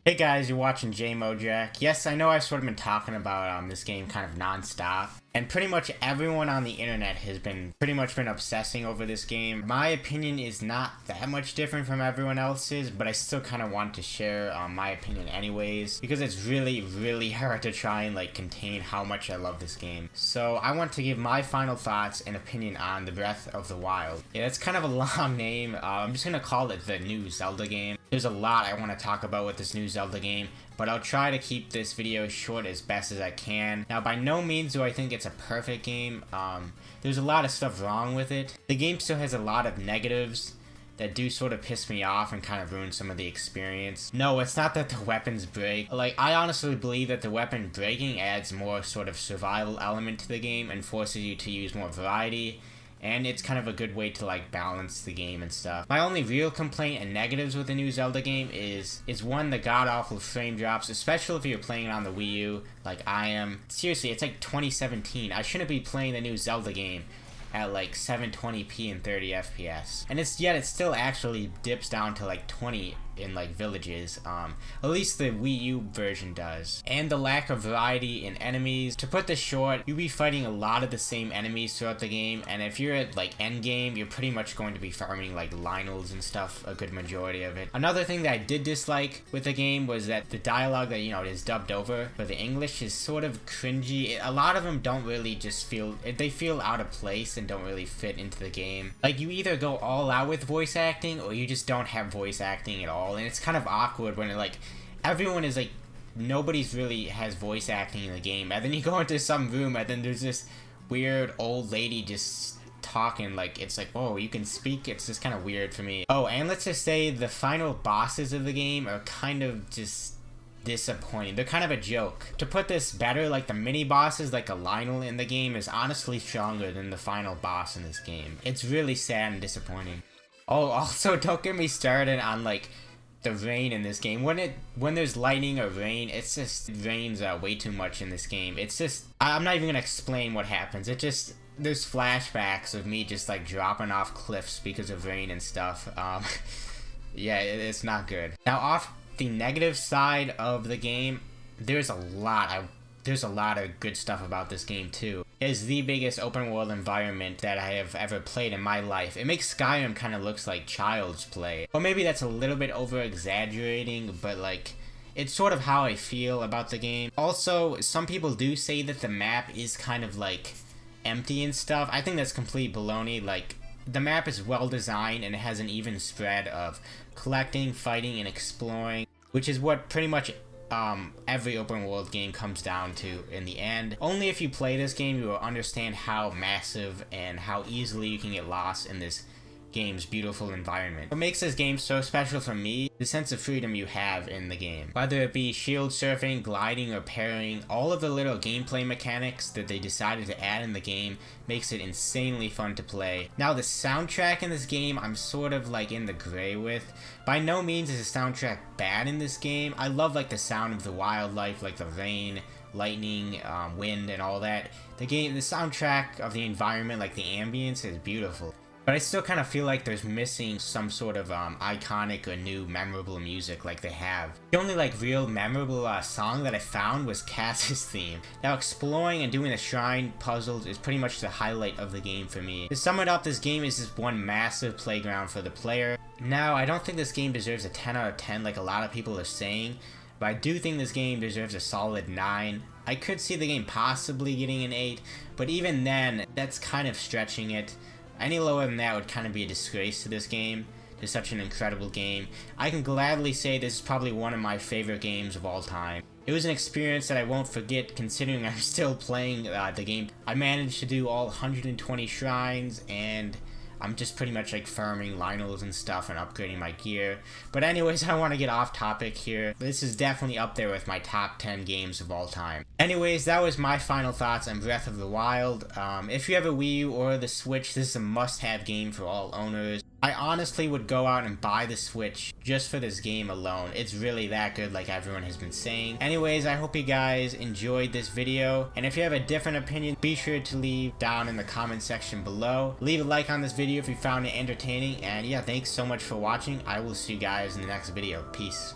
Hey guys, you're watching JMojack. Yes, I know I've sort of been talking about this game kind of non-stop, and pretty much everyone on the internet has been obsessing over this game. My opinion is not that much different from everyone else's, but I still kind of want to share my opinion anyways, because it's really hard to try and like contain how much I love this game. So I want to give my final thoughts and opinion on the Breath of the Wild. Yeah, that's kind of a long name. I'm just gonna call it the new Zelda game. There's a lot I want to talk about with this new Zelda game, but I'll try to keep this video short as best as I can. Now, by no means do I think it's a perfect game. There's a lot of stuff wrong with it. The game still has a lot of negatives that do sort of piss me off and kind of ruin some of the experience. No, it's not that the weapons break. Like, I honestly believe that the weapon breaking adds more sort of survival element to the game and forces you to use more variety. And it's kind of a good way to like balance the game and stuff. My only real complaint and negatives with the new Zelda game is one, the god-awful frame drops, especially if you're playing it on the Wii U like I am. Seriously, it's like 2017. I shouldn't be playing the new Zelda game at like 720p and 30 FPS. And it still actually dips down to like 20 in like villages. At least the Wii U version does. And the lack of variety in enemies. To put this short, you'll be fighting a lot of the same enemies throughout the game, and if you're at like end game, you're pretty much going to be farming like Lionels and stuff a good majority of it. Another thing that I did dislike with the game was that the dialogue that, you know, is dubbed over for the English is sort of cringy. A lot of them don't really just feel, they feel out of place and don't really fit into the game. Like, you either go all out with voice acting or you just don't have voice acting at all, and it's kind of awkward when it, like, everyone is like, nobody's really has voice acting in the game, and then you go into some room and then there's this weird old lady just talking, like, it's like, whoa, you can speak. It's just kind of weird for me. Oh, and let's just say the final bosses of the game are kind of just disappointing. They're kind of a joke. To put this better, like, the mini bosses, like a Lionel in the game, is honestly stronger than the final boss in this game. It's really sad and disappointing. Oh, also, don't get me started on like the rain in this game. When there's lightning or rain, it's just, it rains way too much in this game. It's just, I'm not even gonna explain what happens. It just, there's flashbacks of me just like dropping off cliffs because of rain and stuff. Yeah, it's not good. Now, off the negative side of the game, there's a lot of good stuff about this game too. It is the biggest open world environment that I have ever played in my life. It makes Skyrim kind of looks like child's play. Or maybe that's a little bit over exaggerating, but like, it's sort of how I feel about the game. Also, some people do say that the map is kind of like empty and stuff. I think that's complete baloney. Like, the map is well designed and it has an even spread of collecting, fighting, and exploring, which is what pretty much every open world game comes down to in the end. Only if you play this game you will understand how massive and how easily you can get lost in this game's beautiful environment. What makes this game so special for me, the sense of freedom you have in the game. Whether it be shield surfing, gliding, or parrying, all of the little gameplay mechanics that they decided to add in the game makes it insanely fun to play. Now, the soundtrack in this game, I'm sort of like in the gray with. By no means is the soundtrack bad in this game. I love like the sound of the wildlife, like the rain, lightning, wind, and all that. The soundtrack of the environment, like the ambience, is beautiful. But I still kind of feel like there's missing some sort of iconic or new memorable music like they have. The only like real memorable song that I found was Kass's theme. Now, exploring and doing the shrine puzzles is pretty much the highlight of the game for me. To sum it up, this game is just one massive playground for the player. Now, I don't think this game deserves a 10 out of 10 like a lot of people are saying, but I do think this game deserves a solid 9. I could see the game possibly getting an 8, but even then, that's kind of stretching it. Any lower than that would kind of be a disgrace to this game, to such an incredible game. I can gladly say this is probably one of my favorite games of all time. It was an experience that I won't forget, considering I'm still playing the game. I managed to do all 120 shrines, and I'm just pretty much like farming Lionels and stuff and upgrading my gear. But anyways, I don't want to get off topic here. This is definitely up there with my top 10 games of all time. Anyways, that was my final thoughts on Breath of the Wild. If you have a Wii U or the Switch, this is a must-have game for all owners. I honestly would go out and buy the Switch just for this game alone. It's really that good, like everyone has been saying. Anyways, I hope you guys enjoyed this video, and if you have a different opinion, be sure to leave down in the comment section below. Leave a like on this video if you found it entertaining, and yeah, thanks so much for watching. I will see you guys in the next video. Peace.